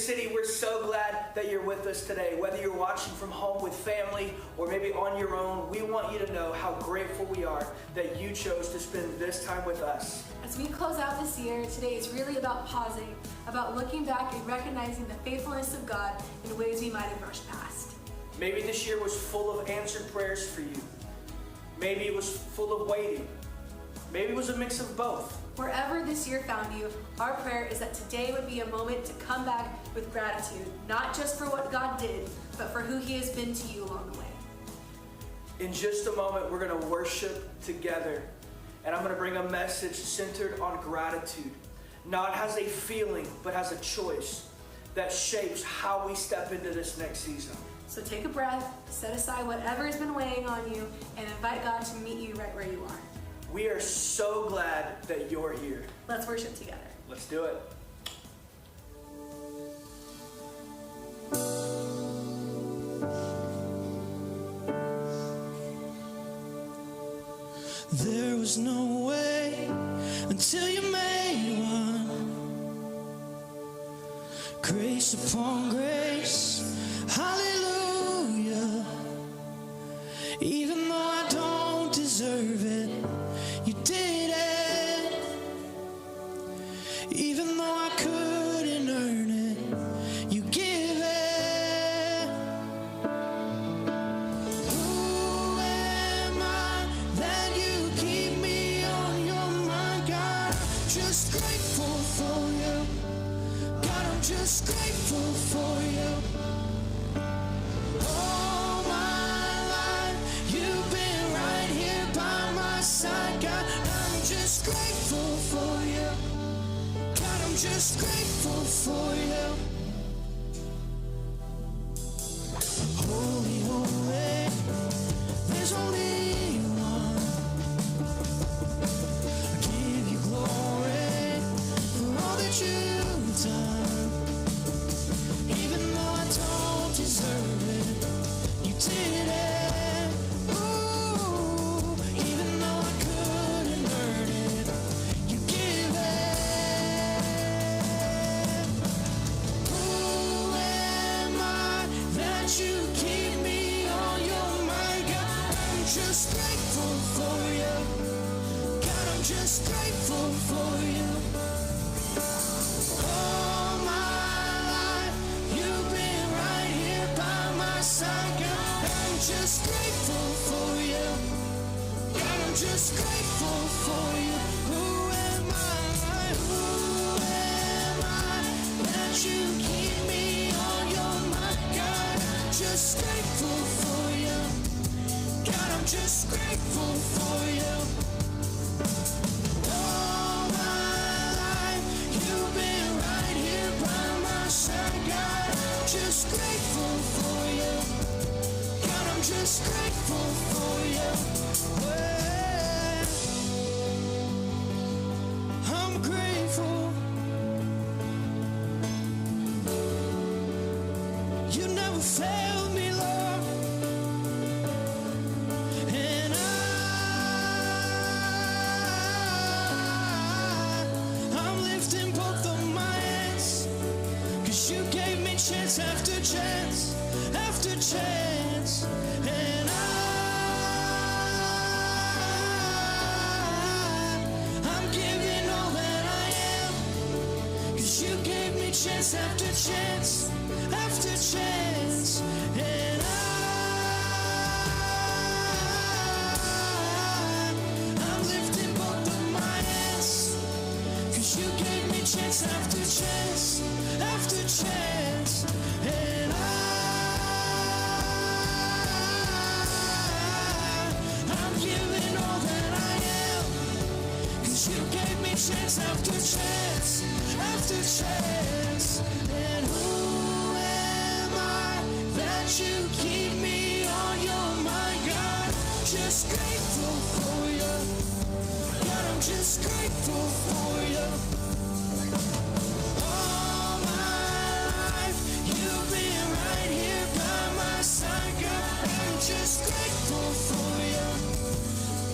City, we're so glad that you're with us today. Whether you're watching from home with family or maybe on your own, we want you to know how grateful we are that you chose to spend this time with us. As we close out this year, today is really about pausing, about looking back and recognizing the faithfulness of God in ways we might have rushed past. Maybe this year was full of answered prayers for you. Maybe it was full of waiting. Maybe it was a mix of both. Wherever this year found you, our prayer is that today would be a moment to come back with gratitude, not just for what God did, but for who He has been to you along the way. In just a moment, we're going to worship together. And I'm going to bring a message centered on gratitude. Not as a feeling, but as a choice that shapes how we step into this next season. So take a breath, set aside whatever has been weighing on you, and invite God to meet you right where you are. We are so glad that you're here. Let's worship together. Let's do it. There was no way until you made one. Grace upon grace, hallelujah. Even though I don't deserve it, you did it. Even though I couldn't earn it, you give it. Who am I that you keep me on your mind, God? I'm just grateful for you. God, I'm just grateful for you. All my life, you've been right here by my side, God. I'm just grateful for you. God, I'm just grateful for you. Holy, holy, there's only one. I give you glory for all that you've done. Even though I don't deserve it, you did it. Ooh, even though I couldn't earn it, you give it. Who am I that you keep me on your mind, God? I'm just grateful for you. God, I'm just grateful for you. All my life, you've been right here by my side, God. I'm just grateful for you. God, I'm just grateful for you. Who am I? Who am I that you keep me on your mind, God? I'm just grateful for you. God, I'm just grateful for you. All my life, you've been right here by my side, God. I'm just grateful for you. God, I'm just grateful for you. Well, I'm grateful. You never failed me, Lord. And I'm lifting both of my hands, 'cause you gave me chance after chance after chance. And I'm giving all that I am, 'cause you gave me chance after chance after chance. And I'm lifting both of my hands, 'cause you gave me chance after chance after chance. And I'm giving all that I am, 'cause you gave me chance after chance after chance. And who am I that you keep me on your mind, God? Just grateful for you. God, I'm just grateful for you. All my life, you've been right here by my side, God. I'm just grateful for you.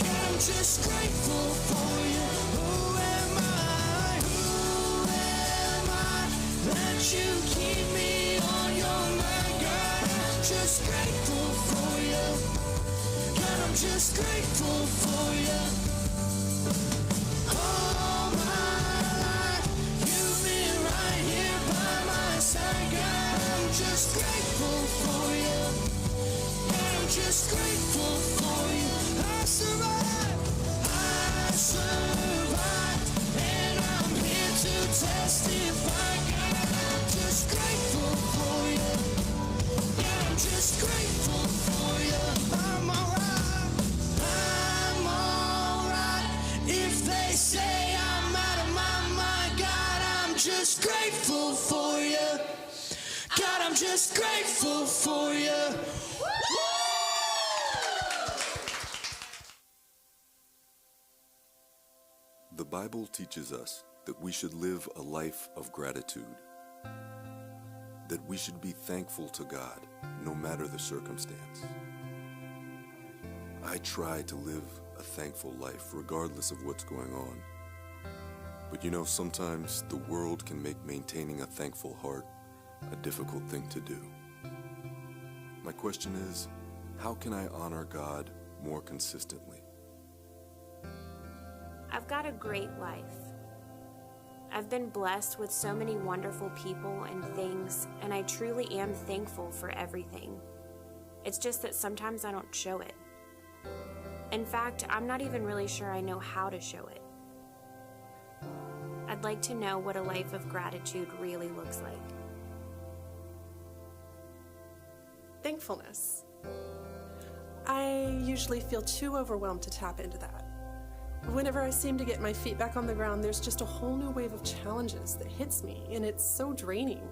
God, I'm just grateful for you. Who am I? Who am I that you keep me on your mind, God. I'm just grateful for you. God, I'm just grateful for you. All my life, you've been right here by my side, God. I'm just grateful for you. God, I'm just grateful for you. I survived, and I'm here to testify, God. I'm just grateful for you. God, I'm just grateful for you. I'm alright. I'm alright. If they say I'm out of my mind, God, I'm just grateful for you. God, I'm just grateful for you. The Bible teaches us that we should live a life of gratitude, that we should be thankful to God no matter the circumstance. I try to live a thankful life regardless of what's going on. But you know, sometimes the world can make maintaining a thankful heart a difficult thing to do. My question is, how can I honor God more consistently? I've got a great life. I've been blessed with so many wonderful people and things, and I truly am thankful for everything. It's just that sometimes I don't show it. In fact, I'm not even really sure I know how to show it. I'd like to know what a life of gratitude really looks like. Thankfulness. I usually feel too overwhelmed to tap into that. Whenever I seem to get my feet back on the ground, there's just a whole new wave of challenges that hits me, and it's so draining.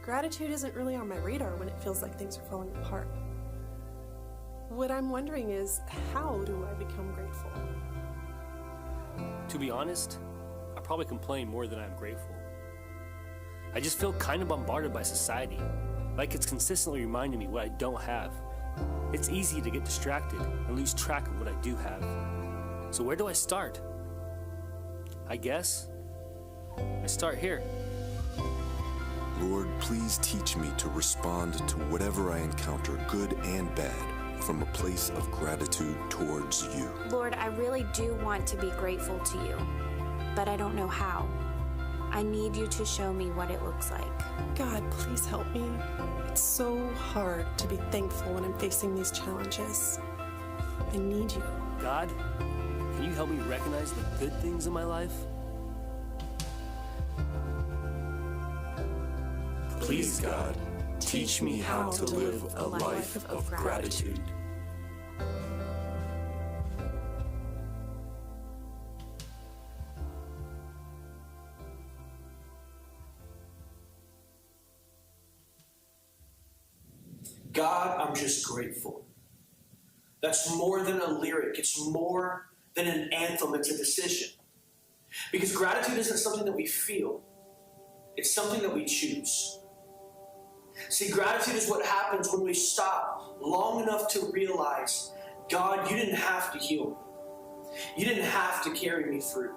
Gratitude isn't really on my radar when it feels like things are falling apart. What I'm wondering is, how do I become grateful? To be honest, I probably complain more than I'm grateful. I just feel kind of bombarded by society, like it's consistently reminding me what I don't have. It's easy to get distracted and lose track of what I do have. So where do I start? I guess I start here. Lord, please teach me to respond to whatever I encounter, good and bad, from a place of gratitude towards you. Lord, I really do want to be grateful to you, but I don't know how. I need you to show me what it looks like. God, please help me. It's so hard to be thankful when I'm facing these challenges. I need you. God, can you help me recognize the good things in my life? Please, God, teach me how to live a life of gratitude. God, I'm just grateful. That's more than a lyric. It's more than an anthem. It's a decision. Because gratitude isn't something that we feel. It's something that we choose. See, gratitude is what happens when we stop long enough to realize, God, you didn't have to heal me. You didn't have to carry me through.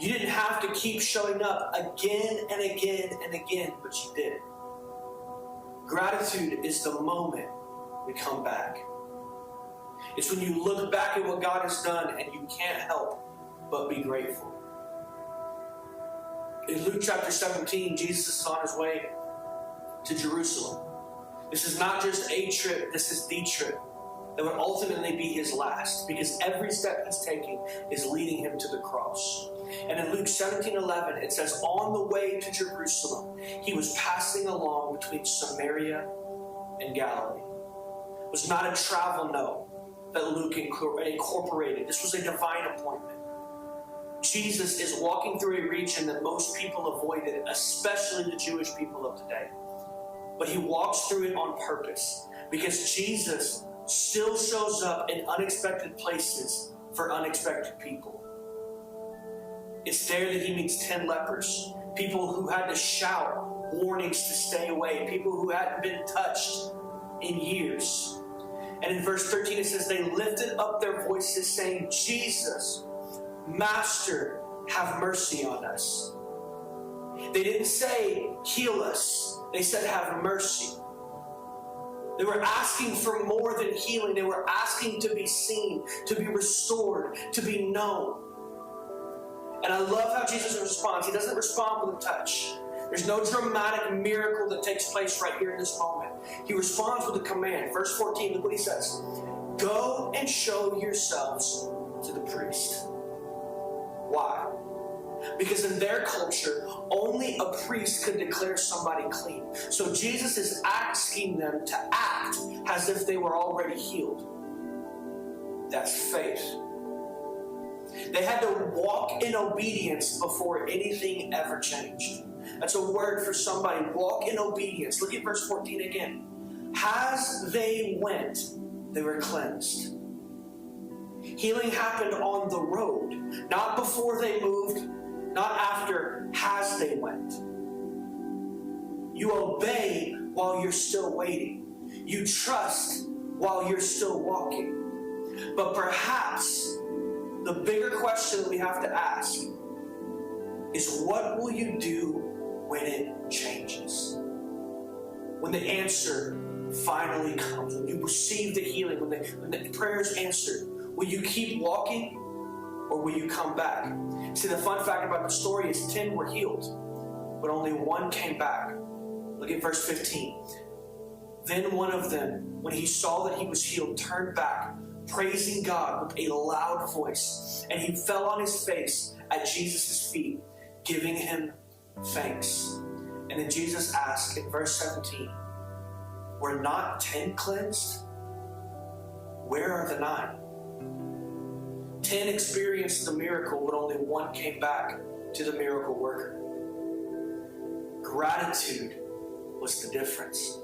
You didn't have to keep showing up again and again and again, but you did. Gratitude is the moment we come back. It's when you look back at what God has done and you can't help but be grateful. In Luke chapter 17, Jesus is on his way to Jerusalem. This is not just a trip, this is the trip that would ultimately be his last, because every step he's taking is leading him to the cross. And in Luke 17:11, it says, on the way to Jerusalem, he was passing along between Samaria and Galilee. It was not a travel note that Luke incorporated. This was a divine appointment. Jesus is walking through a region that most people avoided, especially the Jewish people of today. But he walks through it on purpose, because Jesus still shows up in unexpected places for unexpected people. It's there that he meets 10 lepers, people who had to shout warnings to stay away, people who hadn't been touched in years. And in verse 13 it says, they lifted up their voices saying, Jesus, Master, have mercy on us. They didn't say, heal us. They said, have mercy. They were asking for more than healing. They were asking to be seen, to be restored, to be known. And I love how Jesus responds. He doesn't respond with a touch. There's no dramatic miracle that takes place right here in this moment. He responds with a command. Verse 14, look what he says. Go and show yourselves to the priest. Why? Because in their culture, only a priest could declare somebody clean. So Jesus is asking them to act as if they were already healed. That's faith. They had to walk in obedience before anything ever changed. That's a word for somebody. Walk in obedience. Look at verse 14 again. As they went, they were cleansed. Healing happened on the road, not before they moved, not after, as they went. You obey while you're still waiting. You trust while you're still walking. But perhaps the bigger question that we have to ask is, what will you do when it changes? When the answer finally comes, when you receive the healing, when the prayer is answered, will you keep walking or will you come back? See, the fun fact about the story is 10 were healed, but only one came back. Look at verse 15. Then one of them, when he saw that he was healed, turned back, praising God with a loud voice, and he fell on his face at Jesus' feet, giving him thanks. And then Jesus asked in verse 17, were not 10 cleansed? Where are the 9? 10 experienced the miracle, but only one came back to the miracle worker. Gratitude was the difference.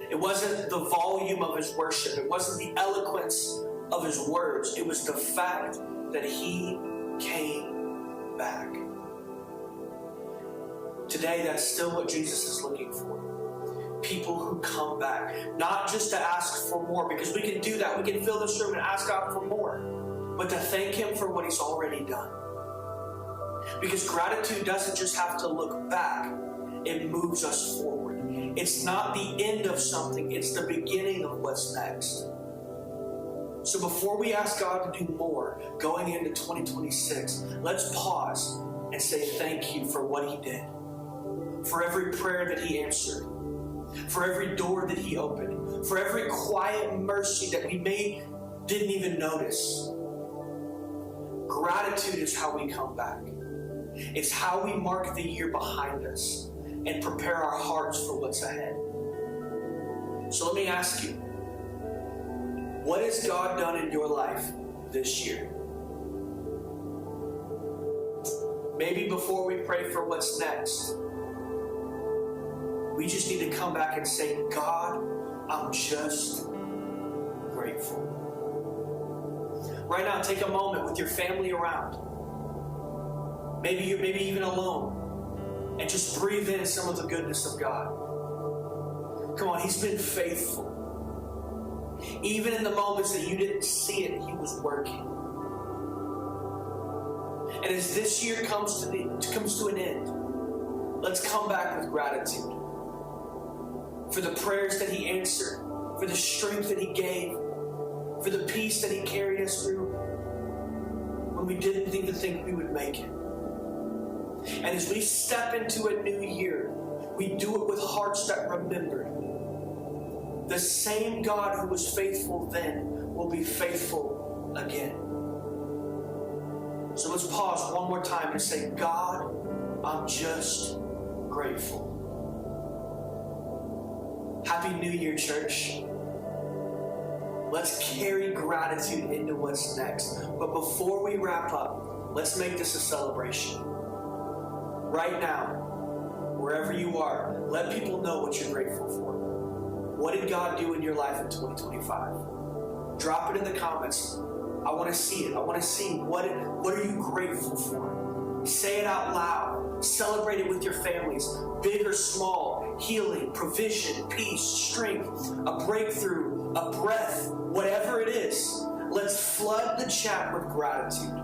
It wasn't the volume of his worship. It wasn't the eloquence of his words. It was the fact that he came back. Today, that's still what Jesus is looking for. People who come back. Not just to ask for more, because we can do that. We can fill this room and ask God for more. But to thank him for what he's already done. Because gratitude doesn't just have to look back. It moves us forward. It's not the end of something. It's the beginning of what's next. So before we ask God to do more going into 2026, let's pause and say thank you for what he did. For every prayer that he answered. For every door that he opened. For every quiet mercy that we didn't even notice. Gratitude is how we come back. It's how we mark the year behind us and prepare our hearts for what's ahead. So let me ask you, what has God done in your life this year? Maybe before we pray for what's next, we just need to come back and say, God, I'm just grateful. Right now, take a moment with your family around. Maybe even alone. And just breathe in some of the goodness of God. Come on, he's been faithful. Even in the moments that you didn't see it, he was working. And as this year comes to an end, let's come back with gratitude. For the prayers that he answered, for the strength that he gave, for the peace that he carried us through when we didn't even think we would make it. And as we step into a new year, we do it with hearts that remember. The same God who was faithful then will be faithful again. So let's pause one more time and say, God, I'm just grateful. Happy New Year, church. Let's carry gratitude into what's next. But before we wrap up, let's make this a celebration. Right now, wherever you are, let people know what you're grateful for. What did God do in your life in 2025? Drop it in the comments. I want to see it. I want to see what are you grateful for. Say it out loud. Celebrate it with your families, big or small, healing, provision, peace, strength, a breakthrough, a breath, whatever it is. Let's flood the chat with gratitude.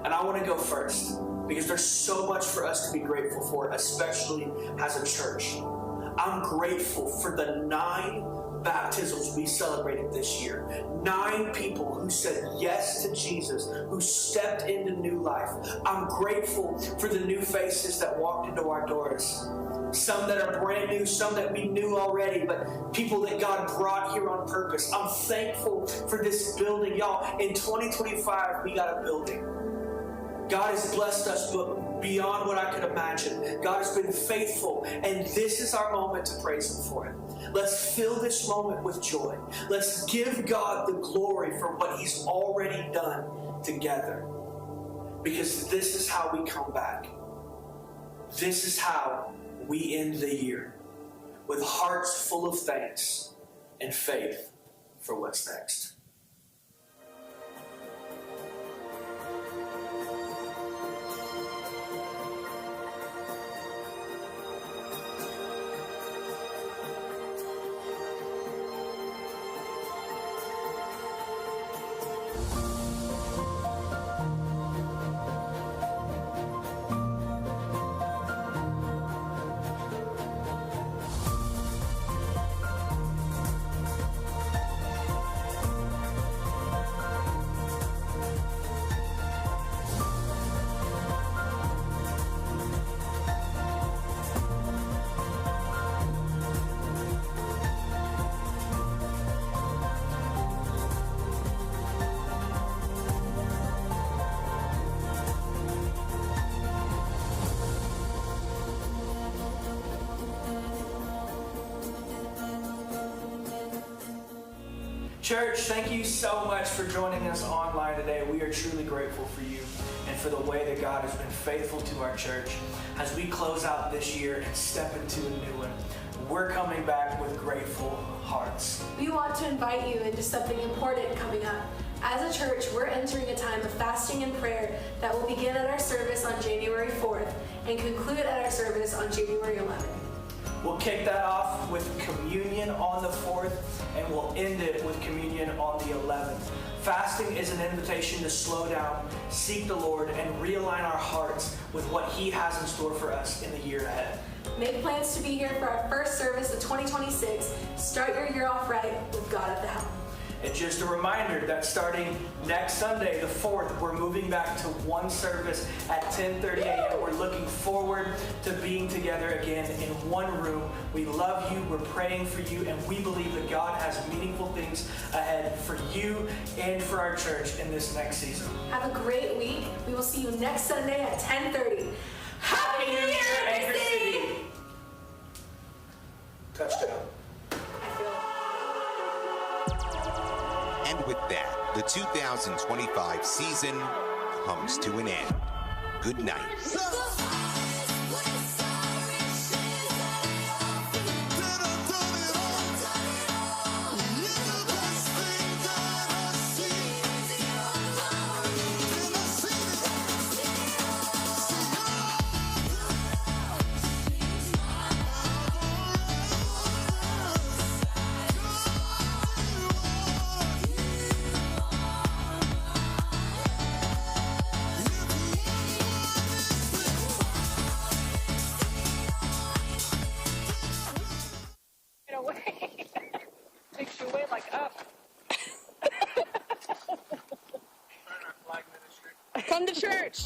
And I want to go first because there's so much for us to be grateful for, especially as a church. I'm grateful for the 9 baptisms we celebrated this year. 9 people who said yes to Jesus, who stepped into new life. I'm grateful for the new faces that walked into our doors. Some that are brand new, some that we knew already, but people that God brought here on purpose. I'm thankful for this building. Y'all, in 2025, we got a building. God has blessed us beyond what I could imagine. God has been faithful, and this is our moment to praise Him for it. Let's fill this moment with joy. Let's give God the glory for what He's already done together. Because this is how we come back. This is how we end the year, with hearts full of thanks and faith for what's next. Church, thank you so much for joining us online today. We are truly grateful for you and for the way that God has been faithful to our church. As we close out this year and step into a new one, we're coming back with grateful hearts. We want to invite you into something important coming up. As a church, we're entering a time of fasting and prayer that will begin at our service on January 4th and conclude at our service on January 11th. We'll kick that off with communion on the 4th, and we'll end it with communion on the 11th. Fasting is an invitation to slow down, seek the Lord, and realign our hearts with what He has in store for us in the year ahead. Make plans to be here for our first service of 2026. Start your year off right with God at the helm. And just a reminder that starting next Sunday, the 4th, we're moving back to one service at 10:30 a.m. We're looking forward to being together again in one room. We love you, we're praying for you, and we believe that God has meaningful things ahead for you and for our church in this next season. Have a great week. We will see you next Sunday at 10:30. Happy New Year, Anchor City! Touchdown. And with that, the 2025 season comes to an end. Good night. Takes you away like up. Come to church.